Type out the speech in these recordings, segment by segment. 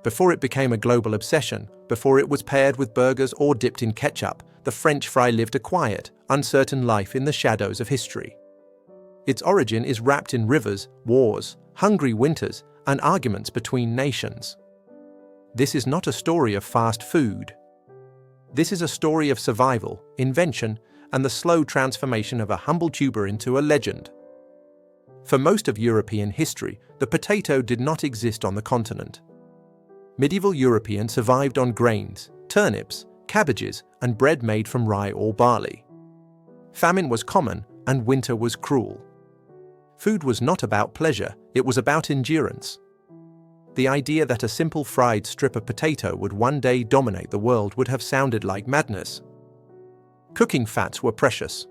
Before it became a global obsession, before it was paired with burgers or dipped in ketchup, the French fry lived a quiet, uncertain life in the shadows of history. Its origin is wrapped in rivers, wars, hungry winters, and arguments between nations. This is not a story of fast food. This is a story of survival, invention, and the slow transformation of a humble tuber into a legend. For most of European history, the potato did not exist on the continent. Medieval Europeans survived on grains, turnips, cabbages, and bread made from rye or barley. Famine was common, and winter was cruel. Food was not about pleasure, it was about endurance. The idea that a simple fried strip of potato would one day dominate the world would have sounded like madness. Cooking fats were precious.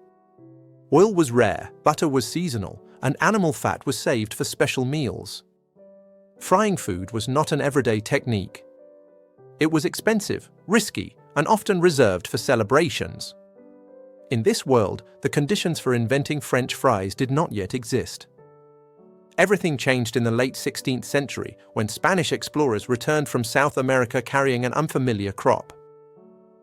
Oil was rare, butter was seasonal, and animal fat was saved for special meals. Frying food was not an everyday technique. It was expensive, risky, and often reserved for celebrations. In this world, the conditions for inventing French fries did not yet exist. Everything changed in the late 16th century when Spanish explorers returned from South America carrying an unfamiliar crop.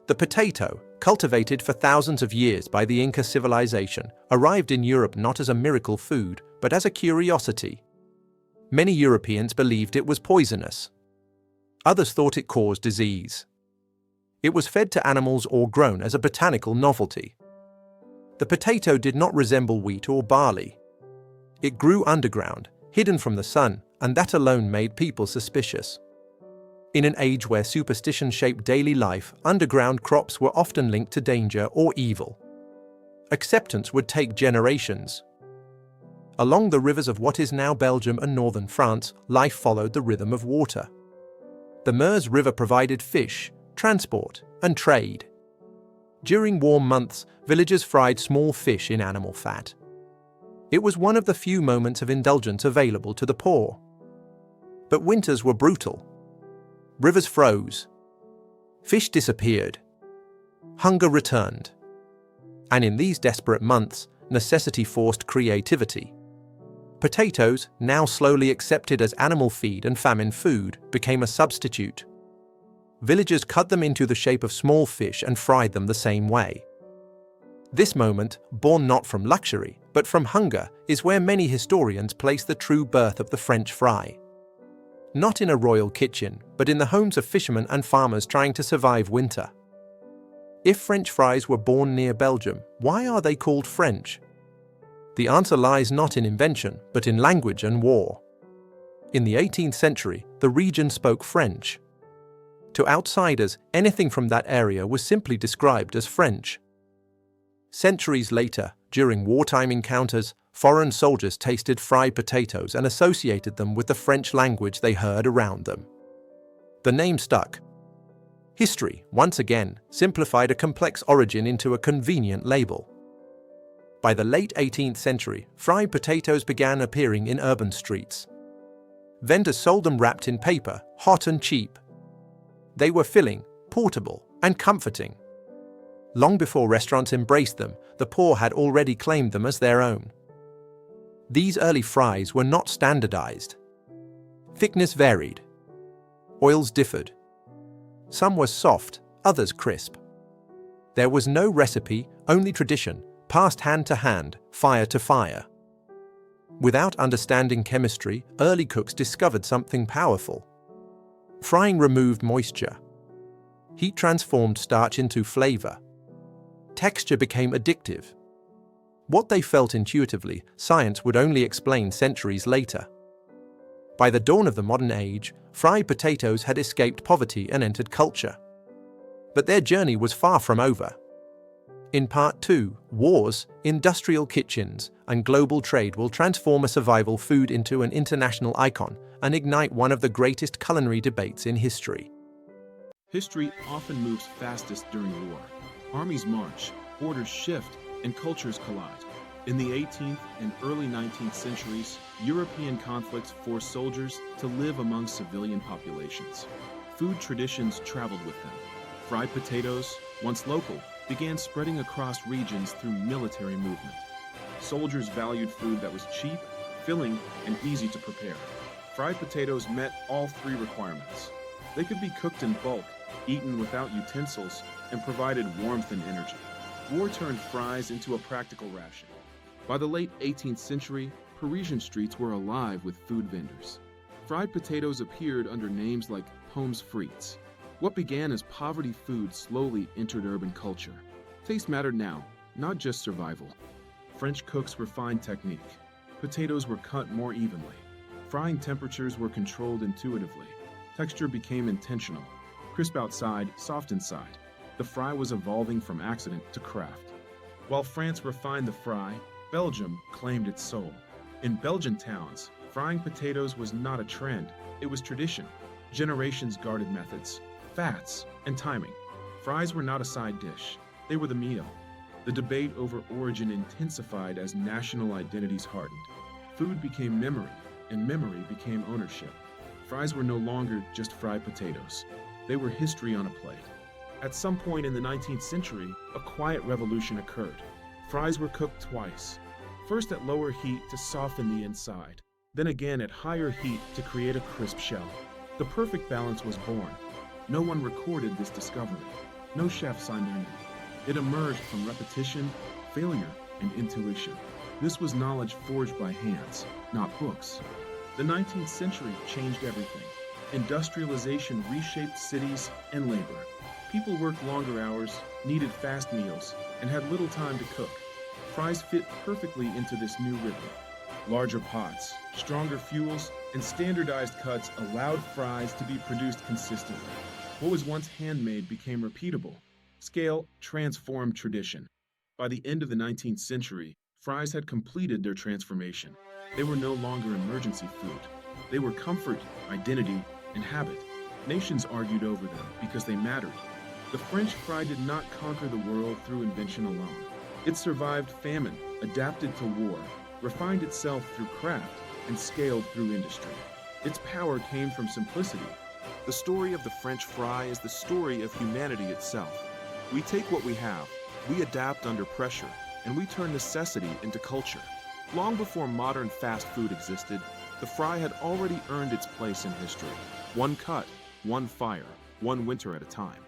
The potato, cultivated for thousands of years by the Inca civilization, arrived in Europe not as a miracle food, but as a curiosity. Many Europeans believed it was poisonous. Others thought it caused disease. It was fed to animals or grown as a botanical novelty. The potato did not resemble wheat or barley. It grew underground, hidden from the sun, and that alone made people suspicious. In an age where superstition shaped daily life, underground crops were often linked to danger or evil. Acceptance would take generations. Along the rivers of what is now Belgium and northern France, life followed the rhythm of water. The Meuse River provided fish, transport, and trade. During warm months, villagers fried small fish in animal fat. It was one of the few moments of indulgence available to the poor. But winters were brutal. Rivers froze. Fish disappeared. Hunger returned. And in these desperate months, necessity forced creativity. Potatoes, now slowly accepted as animal feed and famine food, became a substitute. Villagers cut them into the shape of small fish and fried them the same way. This moment, born not from luxury, but from hunger, is where many historians place the true birth of the French fry. Not in a royal kitchen, but in the homes of fishermen and farmers trying to survive winter. If French fries were born near Belgium, why are they called French? The answer lies not in invention, but in language and war. In the 18th century, the region spoke French. To outsiders, anything from that area was simply described as French. Centuries later, during wartime encounters, foreign soldiers tasted fried potatoes and associated them with the French language they heard around them. The name stuck. History, once again, simplified a complex origin into a convenient label. By the late 18th century, fried potatoes began appearing in urban streets. Vendors sold them wrapped in paper, hot and cheap. They were filling, portable, and comforting. Long before restaurants embraced them, the poor had already claimed them as their own. These early fries were not standardized. Thickness varied. Oils differed. Some were soft, others crisp. There was no recipe, only tradition, passed hand to hand, fire to fire. Without understanding chemistry, early cooks discovered something powerful. Frying removed moisture. Heat transformed starch into flavor. Texture became addictive. What they felt intuitively, science would only explain centuries later. By the dawn of the modern age, fried potatoes had escaped poverty and entered culture. But their journey was far from over. In Part 2, wars, industrial kitchens, and global trade will transform a survival food into an international icon and ignite one of the greatest culinary debates in history. History often moves fastest during war. Armies march, borders shift, and cultures collide. In the 18th and early 19th centuries, European conflicts forced soldiers to live among civilian populations. Food traditions traveled with them. Fried potatoes, once local, began spreading across regions through military movement. Soldiers valued food that was cheap, filling, and easy to prepare. Fried potatoes met all three requirements: They could be cooked in bulk, eaten without utensils, and provided warmth and energy. War turned fries into a practical ration. By the late 18th century, Parisian streets were alive with food vendors. Fried potatoes appeared under names like pommes frites. What began as poverty food slowly entered urban culture. Taste mattered now, not just survival. French cooks refined technique. Potatoes were cut more evenly. Frying temperatures were controlled intuitively. Texture became intentional. Crisp outside, soft inside. The fry was evolving from accident to craft. While France refined the fry, Belgium claimed its soul. In Belgian towns, frying potatoes was not a trend, it was tradition. Generations guarded methods, fats, and timing. Fries were not a side dish, they were the meal. The debate over origin intensified as national identities hardened. Food became memory, and memory became ownership. Fries were no longer just fried potatoes. They were history on a plate. At some point in the 19th century, a quiet revolution occurred. Fries were cooked twice. First at lower heat to soften the inside, then again at higher heat to create a crisp shell. The perfect balance was born. No one recorded this discovery. No chef signed their name. It emerged from repetition, failure, and intuition. This was knowledge forged by hands, not books. The 19th century changed everything. Industrialization reshaped cities and labor. People worked longer hours, needed fast meals, and had little time to cook. Fries fit perfectly into this new rhythm. Larger pots, stronger fuels, and standardized cuts allowed fries to be produced consistently. What was once handmade became repeatable. Scale transformed tradition. By the end of the 19th century, fries had completed their transformation. They were no longer emergency food. They were comfort, identity, and habit. Nations argued over them because they mattered. The French fry did not conquer the world through invention alone. It survived famine, adapted to war, refined itself through craft, and scaled through industry. Its power came from simplicity. The story of the French fry is the story of humanity itself. We take what we have, we adapt under pressure, and we turn necessity into culture. Long before modern fast food existed, the fry had already earned its place in history. One cut, one fire, one winter at a time.